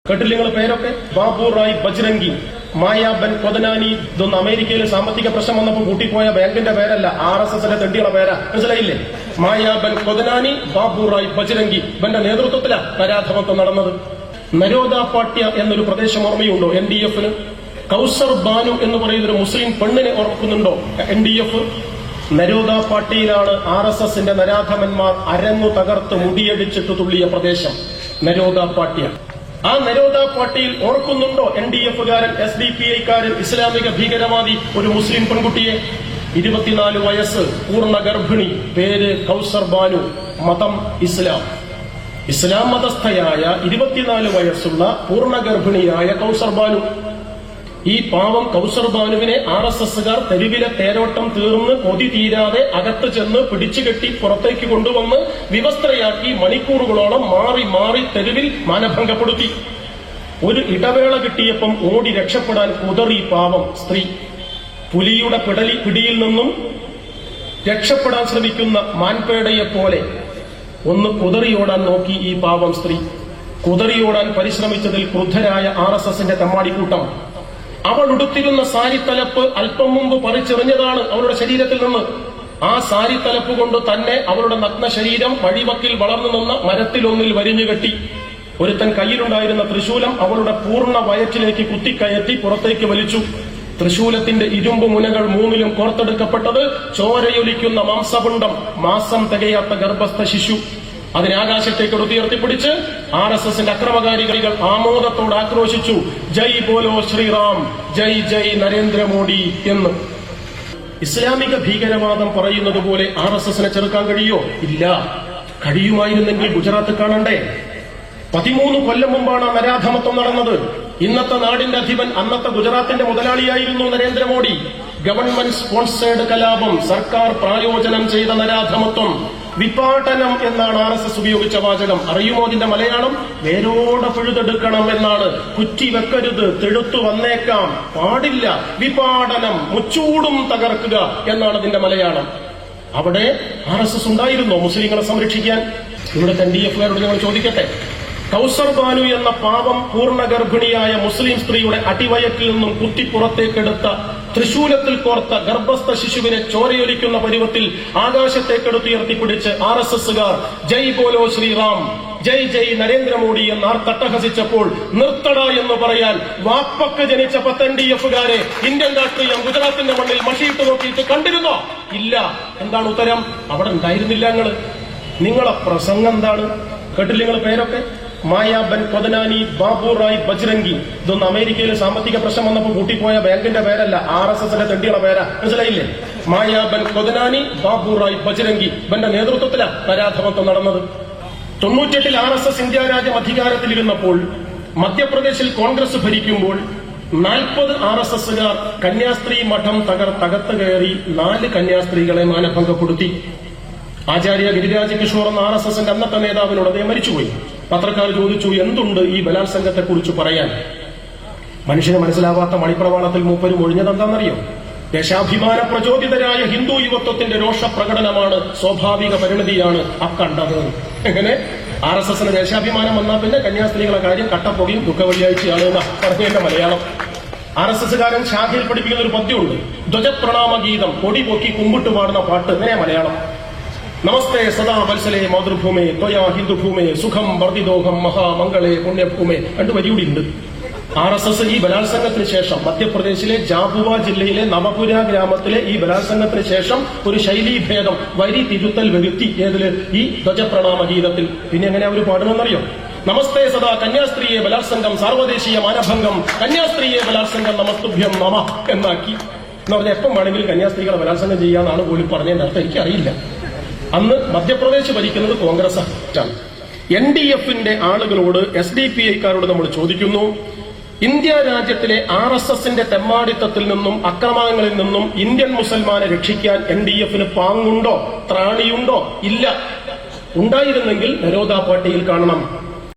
കേട്ടില്ല നിങ്ങൾ പേരൊക്കെ? ബാബു റായ് ബജ്രംഗി, മായാബൻ കൊതനാനി. ഇതൊന്നും അമേരിക്കയിൽ സാമ്പത്തിക പ്രശ്നം വന്നപ്പോൾ കൂട്ടിപ്പോയ ബാങ്കിന്റെ പേരല്ല, RSSന്റെ തെണ്ടിയുടെ പേരാ. മനസ്സിലായില്ലേ? മായാബൻ കൊതനാനി, ബാബു റായ് ബജ്രംഗി. ഇവന്റെ നേതൃത്വത്തിലാണ് നരാധമത്വം നടന്നത്. നരോദ പാട്യ എന്നൊരു പ്രദേശം ഓർമ്മയുണ്ടോ NDF-ന്? കൗസർ ബാനു എന്ന് പറയുന്നൊരു മുസ്ലിം പെണ്ണിനെ ഓർക്കുന്നുണ്ടോ NDF? നരോദ പാട്യയിലാണ് RSSന്റെ നരാധമന്മാർ അരങ്ങു തകർത്ത് മുടിയടിച്ചിട്ട് തുള്ളിയ പ്രദേശം നരോദ പാട്യ. ആ നരോദ പാർട്ടിയിൽ ഓർക്കുന്നുണ്ടോ NDF-കാരൻ, SDPI-കാരൻ, ഇസ്ലാമിക ഭീകരവാദി ഒരു മുസ്ലിം പെൺകുട്ടിയെ? 24 വയസ്സ്, പൂർണ്ണ ഗർഭിണി, പേര് കൗസർ ബാനു, മതം ഇസ്ലാം. ഇസ്ലാം മതസ്ഥയായ 24 വയസ്സുള്ള പൂർണ്ണ ഗർഭിണിയായ കൗസർ ബാനു. ഈ പാവം കൗസർ ബാനുവിനെ RSSകാർ തെരുവിലെ തേരോട്ടം തീർന്ന് കൊതി തീരാതെ അകത്ത് ചെന്ന് പിടിച്ചുകെട്ടി പുറത്തേക്ക് കൊണ്ടുവന്ന് വിവസ്ത്രയാക്കി മണിക്കൂറുകളോളം മാറി മാറി തെരുവിൽ മാനഭംഗപ്പെടുത്തി. ഒരു ഇടവേള കിട്ടിയപ്പം ഓടി രക്ഷപ്പെടാൻ കുതറി പാവം സ്ത്രീ. പുലിയുടെ പിടിയിൽ നിന്നും രക്ഷപ്പെടാൻ ശ്രമിക്കുന്ന മാൻപേടയെപ്പോലെ ഒന്ന് കുതറിയോടാൻ നോക്കി ഈ പാവം സ്ത്രീ. കുതറിയോടാൻ പരിശ്രമിച്ചതിൽ ക്രുദ്ധരായ RSSന്റെ തെമ്മാടിക്കൂട്ടം അവൾ ഉടുത്തിരുന്ന സാരിത്തലപ്പ് അല്പം മുമ്പ് പറിച്ചെറിഞ്ഞതാണ് അവളുടെ ശരീരത്തിൽ നിന്ന്. ആ സാരിത്തലപ്പ് കൊണ്ട് തന്നെ അവളുടെ നഗ്ന ശരീരം വഴിവക്കിൽ വളർന്നു നിന്ന മരത്തിലൊന്നിൽ വരിഞ്ഞുകെട്ടി. ഒരുത്തൻ കയ്യിലുണ്ടായിരുന്ന ത്രിശൂലം അവളുടെ പൂർണ്ണ വയറ്റിലേക്ക് കുത്തിക്കയറ്റി പുറത്തേക്ക് വലിച്ചു. ത്രിശൂലത്തിന്റെ ഇരുമ്പ് മുനകൾ മൂന്നിലും കോർത്തെടുക്കപ്പെട്ടത് ചോരയൊലിക്കുന്ന മാംസപിണ്ഡം, മാസം തികയാത്ത ഗർഭസ്ഥ ശിശു. അതിനെ ആകാശത്തേക്ക് ഉയർത്തിപ്പിടിച്ച് RSSന്റെ അക്രമകാരികൾ ആമോദത്തോട് ആക്രോശിച്ചു, ജയ് ബോലോ ശ്രീറാം, ജയ് ജയ് നരേന്ദ്രമോദി എന്ന്. ഇസ്ലാമിക ഭീകരവാദം പറയുന്നത് പോലെ RSSനെ ചെറുക്കാൻ കഴിയോ? ഇല്ല. കഴിയുമായിരുന്നെങ്കിൽ ഗുജറാത്ത് കാണണ്ടേ? 13 കൊല്ലം മുമ്പാണ് നരാധമത്വം നടന്നത്. ഇന്നത്തെ നാടിന്റെ അധിപൻ അന്നത്തെ ഗുജറാത്തിന്റെ മുതലാളിയായിരുന്നു നരേന്ദ്രമോദി. ഗവൺമെന്റ് സ്പോൺസേഡ് കലാപം, സർക്കാർ പ്രായോജനം ചെയ്ത നരാധമത്വം, വിപാടനം എന്നാണ് RSS ഉപയോഗിച്ച വാചകം. അറിയുമോ അതിന്റെ മലയാളം? വേരോടെ പിഴുതെടുക്കണം എന്നാണ്. കുറ്റി വെക്കരുത്, തെഴുത്തു വന്നേക്കാം, പാടില്ല. വിപാടനം, മുച്ചൂടും തകർക്കുക എന്നാണ് അതിന്റെ മലയാളം. അവിടെ RSS ഉണ്ടായിരുന്നോ മുസ്ലിങ്ങളെ സംരക്ഷിക്കാൻ? ഇവിടെ NDF-കാരോട് ഞങ്ങൾ ചോദിക്കട്ടെ. കൗസർ ബാനു എന്ന പാവം പൂർണ്ണ ഗർഭിണിയായ മുസ്ലിം സ്ത്രീയുടെ അടിവയറ്റിൽ നിന്നും കുത്തിപ്പുറത്തേക്കെടുത്ത തൃശൂലത്തിൽ കോർത്ത ഗർഭസ്ഥ ശിശുവിനെ ചോരയൊലിക്കുന്ന പരുവത്തിൽ ആകാശത്തേക്കെടുത്തുയർത്തിപ്പിടിച്ച് RSSകാർ ജയ് ബോലോ ശ്രീറാം, ജയ് ജയ് നരേന്ദ്രമോദി എന്ന് ആർത്തട്ടഹസിച്ചപ്പോൾ നിർത്തട എന്ന് പറയാൻ വാപ്പക്ക് ജനിച്ച 10 NDF-കാരെ ഇന്ത്യൻ രാഷ്ട്രീയം ഗുജറാത്തിന്റെ മണ്ണിൽ മഷിയിട്ട് നോക്കിയിട്ട് കണ്ടിരുന്നോ? ഇല്ല. എന്താണ് ഉത്തരം? അവിടെ ഉണ്ടായിരുന്നില്ല. നിങ്ങളെ പ്രസംഗം എന്താണ്? കേട്ടില്ല നിങ്ങൾ പേരൊക്കെ? മായാബൻ കൊതനാനി, ബാബു റായ് ബജ്രംഗി. ഇതൊന്നും അമേരിക്കയിൽ സാമ്പത്തിക പ്രശ്നം വന്നപ്പോൾ കൂട്ടിപ്പോയ ബാങ്കിന്റെ പേരല്ല, RSSന്റെ തെണ്ടിയുടെ പേരാ. മനസ്സിലായില്ലേ? മായാബൻ കൊതനാനി, ബാബു റായ് ബജ്രംഗി. ഇവന്റെ നേതൃത്വത്തിലാണ് നരാധമത്വം നടന്നത്. 98-ൽ RSS ഇന്ത്യ രാജ്യം അധികാരത്തിലിരുന്നപ്പോൾ മധ്യപ്രദേശിൽ കോൺഗ്രസ് ഭരിക്കുമ്പോൾ 40 RSSകാർ കന്യാസ്ത്രീ മഠം തകർത്ത് കയറി 4 കന്യാസ്ത്രീകളെ മാനഭംഗപ്പെടുത്തി. ആചാര്യ ഗിരിരാജ് കിഷോർ എന്ന RSSന്റെ അന്നത്തെ നേതാവിനോട് അദ്ദേഹം മരിച്ചുപോയി. പത്രക്കാർ ചോദിച്ചു, എന്തുണ്ട് ഈ ബലാത്സംഗത്തെക്കുറിച്ച് പറയാൻ? മനുഷ്യന് മനസ്സിലാവാത്ത മണിപ്രവാളത്തിൽ മൂപ്പരും ഒഴിഞ്ഞതെന്താണെന്നറിയോ? ദേശാഭിമാന പ്രചോദിതരായ ഹിന്ദു യുവത്വത്തിന്റെ രോഷപ്രകടനമാണ്, സ്വാഭാവിക പരിണതിയാണ് അക്കണ്ടത്. എങ്ങനെ? RSSന് ദേശാഭിമാനം വന്നാൽ പിന്നെ കന്യാസ്ത്രീകളെ കാര്യം കട്ടപ്പൊടിയും ദുഃഖവെള്ളിയാഴ്ചയാണ് എന്ന പറഞ്ഞതിന്റെ മലയാളം. RSSകാരൻ ശാഖയിൽ പഠിപ്പിക്കുന്ന ഒരു പദ്യമുണ്ട്, ധ്വജപ്രണാമ ഗീതം, കൊടി പൊക്കി കുമ്പിട്ട് പാടുന്ന പാട്ട്. എങ്ങനെയാ മലയാളം? നമസ്തേ സദാ വത്സലേ മാതൃഭൂമേ ത്വയാ ഹിന്ദുഭൂമേ സുഖം വർദ്ധിതോഹം മഹാമംഗളേ പുണ്യഭൂമേ. 2 വരിയൂടിയുണ്ട്. RSS ഈ ബലാത്സംഗത്തിന് ശേഷം മധ്യപ്രദേശിലെ ജാബുവ ജില്ലയിലെ നവപുര ഗ്രാമത്തിലെ ഈ ബലാത്സംഗത്തിന് ശേഷം ഒരു ശൈലീഭേദം, വരി തിരുത്തൽ വരുത്തി. ഏതില്? ഈ ധ്വജപ്രണാമ ഗീതത്തിൽ. പിന്നെ എങ്ങനെ അവർ പാടുമെന്നറിയോ? നമസ്തേ സദാ കന്യാസ്ത്രീയെ ബലാത്സംഗം സാർവദേശീയ മാനഭംഗം, കന്യാസ്ത്രീയെ ബലാത്സംഗം നമസ്തുഭ്യം നമ എന്നാക്കി. എന്ന് പറഞ്ഞാൽ എപ്പം വേണമെങ്കിലും കന്യാസ്ത്രീകളെ ബലാത്സംഗം ചെയ്യാന്നാണ് പോലും പറഞ്ഞതിന്റെ അർത്ഥം. എനിക്കറിയില്ല. അന്ന് മധ്യപ്രദേശ് ഭരിക്കുന്നത് കോൺഗ്രസ് ആണ്. NDF-ന്റെ ആളുകളോട്, SDPI-കാരോട് നമ്മൾ ചോദിക്കുന്നു, ഇന്ത്യ രാജ്യത്തിലെ RSSന്റെ തെമ്മാടിത്തത്തിൽ നിന്നും അക്രമങ്ങളിൽ നിന്നും ഇന്ത്യൻ മുസൽമാനെ രക്ഷിക്കാൻ NDF-ന് പാങ്ങുണ്ടോ, ത്രാണിയുണ്ടോ? ഇല്ല. ഉണ്ടായിരുന്നെങ്കിൽ നരോദ പാർട്ടിയിൽ കാണണം.